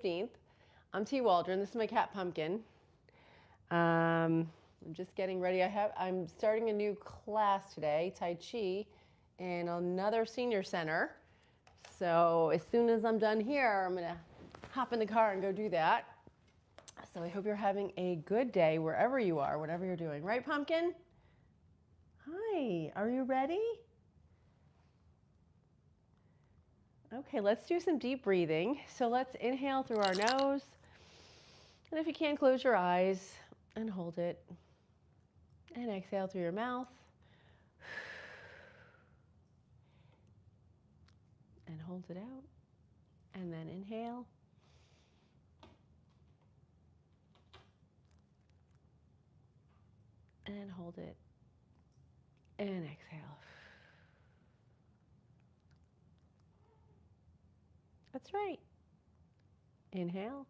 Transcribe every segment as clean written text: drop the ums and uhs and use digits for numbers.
15th. I'm T. Waldron. This is my cat Pumpkin. I'm just getting ready. I'm starting a new class today, Tai Chi, in another senior center. So as soon as I'm done here, I'm gonna hop in the car and go do that. So I hope you're having a good day wherever you are, whatever you're doing. Right, Pumpkin? Hi, are you ready? Okay, let's do some deep breathing. So let's inhale through our nose. And if you can, close your eyes and hold it. And exhale through your mouth. And hold it out. And then inhale. And hold it. And exhale. That's right. Inhale.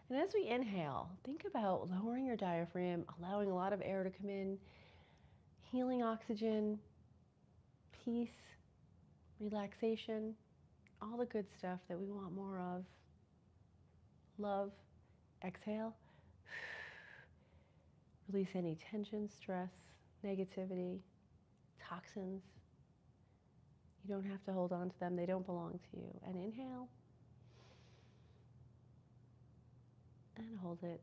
And as we inhale, think about lowering your diaphragm, allowing a lot of air to come in, healing oxygen, peace, relaxation, all the good stuff that we want more of. Love. Exhale. Release any tension, stress, negativity, toxins. You don't have to hold on to them. They don't belong to you. And inhale. And hold it.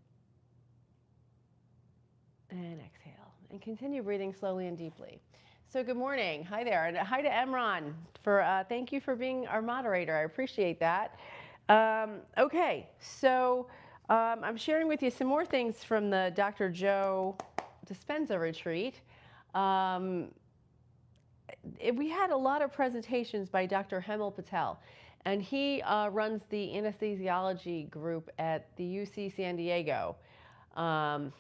And exhale. And continue breathing slowly and deeply. So good morning. Hi there. And hi to Imran. Thank you for being our moderator. I appreciate that. Okay, so I'm sharing with you some more things from the Dr. Joe Dispenza retreat. We had a lot of presentations by Dr. Hemel Patel, and he runs the anesthesiology group at the UC San Diego. And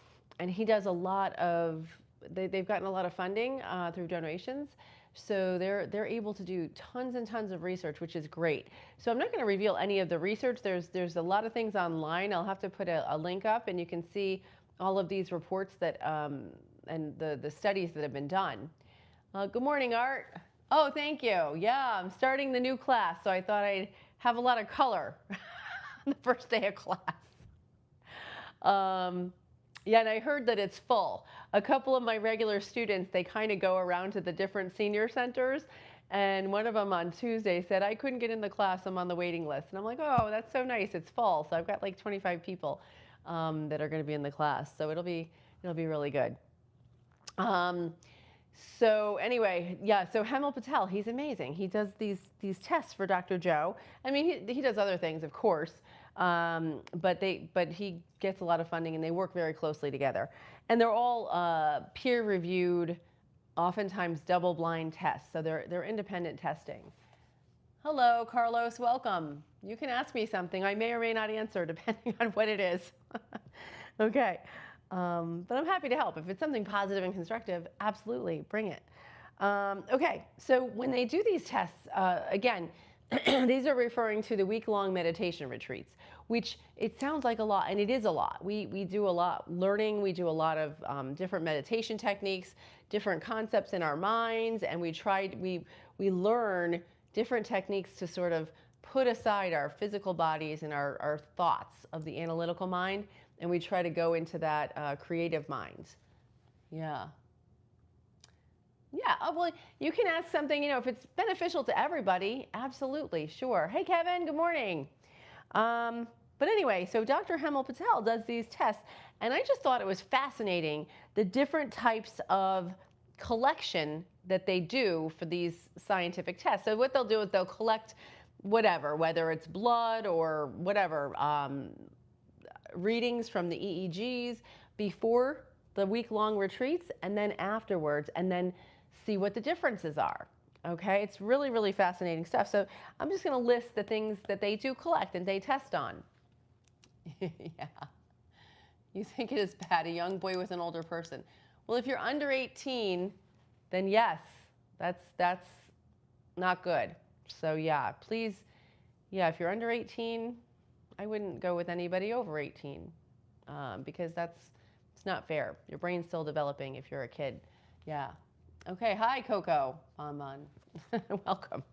he does a lot of, they've gotten a lot of funding through donations. So they're able to do tons and tons of research, which is great. So I'm not going to reveal any of the research. There's a lot of things online. I'll have to put a link up, and you can see all of these reports that and the studies that have been done. Good morning, Art. Oh, thank you. Yeah, I'm starting the new class, so I thought I'd have a lot of color the first day of class. Yeah, and I heard that it's full. A couple of my regular students, they kind of go around to the different senior centers, and one of them on Tuesday said, I couldn't get in the class, I'm on the waiting list. And I'm like, oh, that's so nice, it's full. So I've got like 25 people that are going to be in the class, so it'll be really good. So anyway, yeah, so Hemel Patel, he's amazing. He does these tests for Dr. Joe. I mean, he does other things, of course, but he gets a lot of funding, and they work very closely together. And they're all peer-reviewed, oftentimes double-blind tests. So they're independent testing. Hello, Carlos, welcome. You can ask me something. I may or may not answer, depending on what it is. Okay. But I'm happy to help. If it's something positive and constructive, absolutely, bring it. Okay, so when they do these tests, again, these are referring to the week-long meditation retreats, which it sounds like a lot, and it is a lot. We do a lot learning. We do a lot of different meditation techniques, different concepts in our minds, and we learn different techniques to sort of put aside our physical bodies and our thoughts of the analytical mind, and we try to go into that creative mind. Yeah. Yeah, well, you can ask something, if it's beneficial to everybody, absolutely, sure. Hey, Kevin, good morning. But anyway, so Dr. Hemel Patel does these tests, and I just thought it was fascinating, the different types of collection that they do for these scientific tests. So what they'll do is they'll collect whatever, whether it's blood or whatever, readings from the EEGs before the week-long retreats, and then afterwards, and then see what the differences are. Okay, it's really, really fascinating stuff. So I'm just going to list the things that they do collect and they test on. Yeah. You think it is bad, a young boy with an older person. Well, if you're under 18, then yes, that's not good. So yeah, please, yeah, if you're under 18, I wouldn't go with anybody over 18 because it's not fair. Your brain's still developing if you're a kid. Yeah. Okay, hi, Coco. Welcome.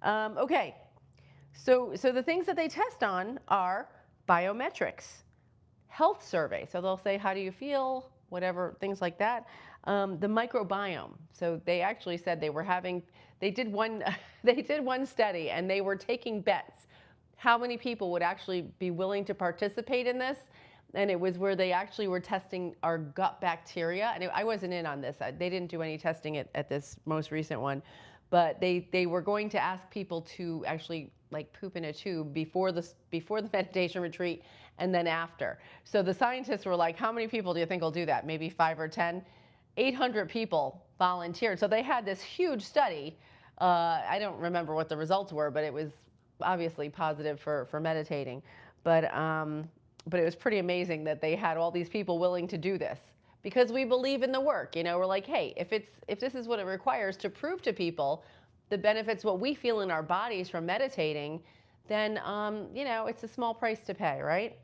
Okay, So the things that they test on are biometrics, health survey. So they'll say, how do you feel? Whatever, things like that. The microbiome. So they actually said they did one, they did one study and they were taking bets. How many people would actually be willing to participate in this? And it was where they actually were testing our gut bacteria. And I wasn't in on this. They didn't do any testing at this most recent one. But they were going to ask people to actually like poop in a tube before the meditation retreat and then after. So the scientists were like, how many people do you think will do that? Maybe 5 or 10? 800 people volunteered. So they had this huge study. I don't remember what the results were, but it was obviously positive for meditating. But it was pretty amazing that they had all these people willing to do this because we believe in the work. We're like, hey, if this is what it requires to prove to people the benefits, what we feel in our bodies from meditating, then it's a small price to pay, right?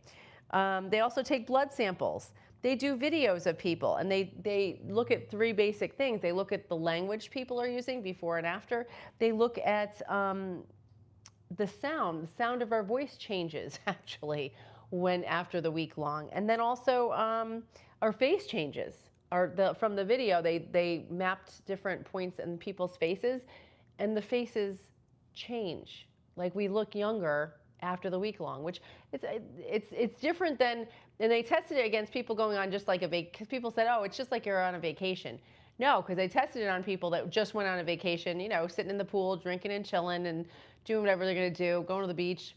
They also take blood samples. They do videos of people, and they look at 3 basic things. They look at the language people are using before and after. They look at the sound of our voice changes actually when after the week long, and then also our face changes. From the video, they mapped different points in people's faces, and the faces change. Like we look younger after the week long, which it's different than, and they tested it against people going on just like because people said, oh, it's just like you're on a vacation. No, because they tested it on people that just went on a vacation, sitting in the pool, drinking and chilling and doing whatever they're going to do, going to the beach,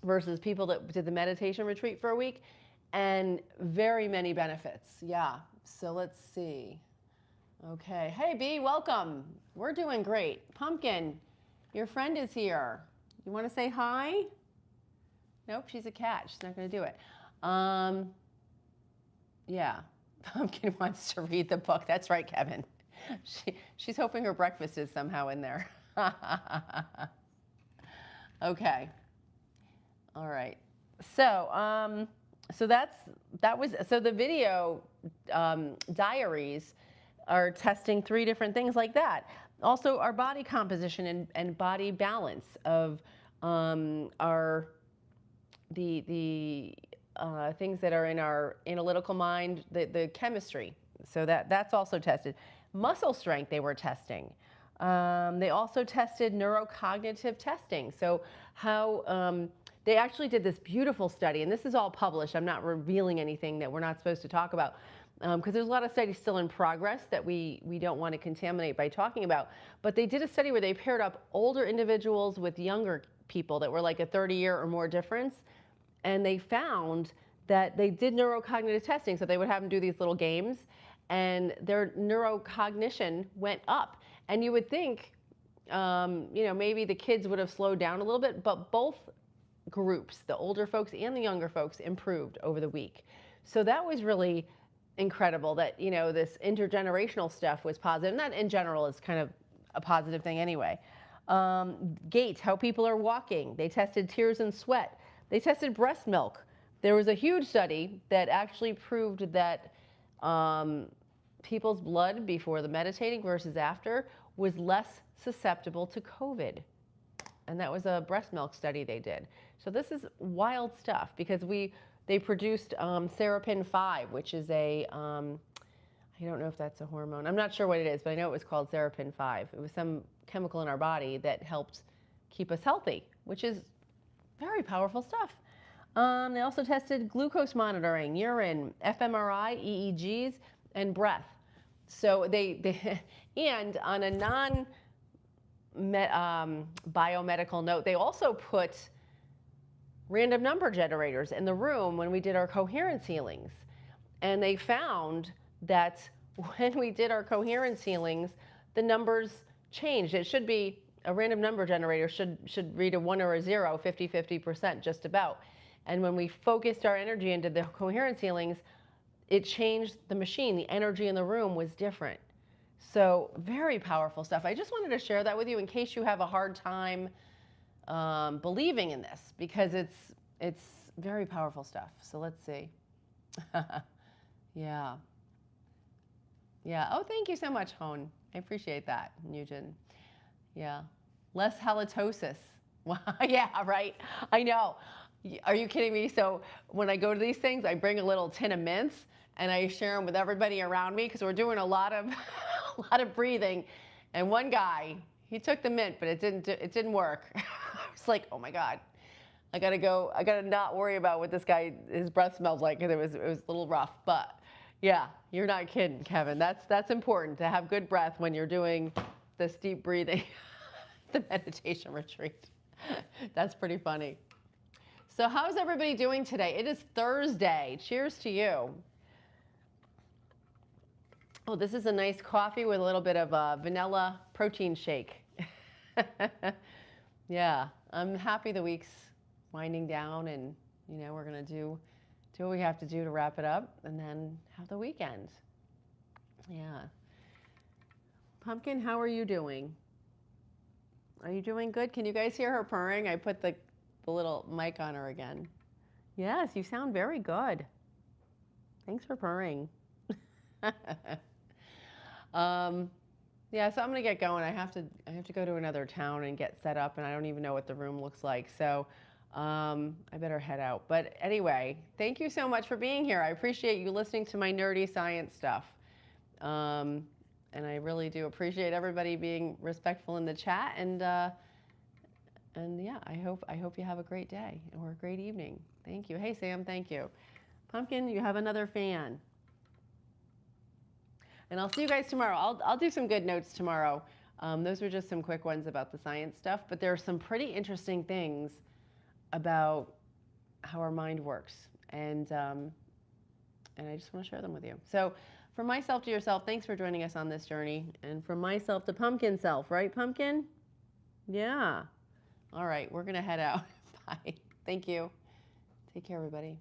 versus people that did the meditation retreat for a week, and very many benefits. Yeah, so let's see. Okay, hey B, welcome. We're doing great. Pumpkin, your friend is here. You want to say hi? Nope, she's a cat. She's not going to do it. Yeah, Pumpkin wants to read the book. That's right, Kevin. She's hoping her breakfast is somehow in there. Okay. All right. So so the video diaries are testing 3 different things like that. Also, our body composition and body balance of the things that are in our analytical mind, the chemistry. So that's also tested. Muscle strength they were testing. They also tested neurocognitive testing. So how they actually did this beautiful study, and this is all published. I'm not revealing anything that we're not supposed to talk about, because there's a lot of studies still in progress that we don't want to contaminate by talking about. But they did a study where they paired up older individuals with younger people that were like a 30-year or more difference, and they found that they did neurocognitive testing. So they would have them do these little games, and their neurocognition went up. And you would think, maybe the kids would have slowed down a little bit, but both groups, the older folks and the younger folks, improved over the week. So that was really incredible that, this intergenerational stuff was positive. And that in general is kind of a positive thing anyway. Gait, how people are walking. They tested tears and sweat. They tested breast milk. There was a huge study that actually proved that people's blood before the meditating versus after was less susceptible to COVID. And that was a breast milk study they did. So this is wild stuff because they produced Serapin 5, which is I don't know if that's a hormone. I'm not sure what it is, but I know it was called Serapin 5. It was some chemical in our body that helped keep us healthy, which is very powerful stuff. They also tested glucose monitoring, urine, fMRI, EEGs, and breath. So and on a biomedical note, they also put random number generators in the room when we did our coherence healings. And they found that when we did our coherence healings, the numbers changed. It should be a random number generator should read a 1 or a 0, 50-50% just about. And when we focused our energy into the coherence healings, it changed the machine. The energy in the room was different. So very powerful stuff. I just wanted to share that with you in case you have a hard time believing in this, because it's very powerful stuff. So let's see. Yeah. Yeah. Oh, thank you so much, Hone. I appreciate that, Nugent. Yeah. Less halitosis. Yeah, right. I know. Are you kidding me? So when I go to these things, I bring a little tin of mints and I share them with everybody around me because we're doing a lot of a lot of breathing. And one guy, he took the mint, but it didn't work. I was like, oh my God, I gotta go. I gotta not worry about what this guy his breath smells like because it was a little rough. But yeah, you're not kidding, Kevin. That's important to have good breath when you're doing this deep breathing, the meditation retreat. That's pretty funny. So how's everybody doing today? It is Thursday. Cheers to you. Oh, this is a nice coffee with a little bit of vanilla protein shake. Yeah, I'm happy the week's winding down, and we're gonna do what we have to do to wrap it up, and then have the weekend. Yeah. Pumpkin, how are you doing? Are you doing good? Can you guys hear her purring? I put the little mic on her again. Yes, you sound very good. Thanks for purring. Yeah, so I'm gonna get going. I have to go to another town and get set up, and I don't even know what the room looks like. So I better head out. But anyway, thank you so much for being here. I appreciate you listening to my nerdy science stuff. And I really do appreciate everybody being respectful in the chat. And yeah, I hope you have a great day or a great evening. Thank you. Hey, Sam, thank you. Pumpkin, you have another fan. And I'll see you guys tomorrow. I'll do some good notes tomorrow. Those were just some quick ones about the science stuff, but there are some pretty interesting things about how our mind works. And I just want to share them with you. So from myself to yourself, thanks for joining us on this journey. And from myself to Pumpkin self, right, Pumpkin? Yeah. All right, we're going to head out. Bye. Thank you. Take care, everybody.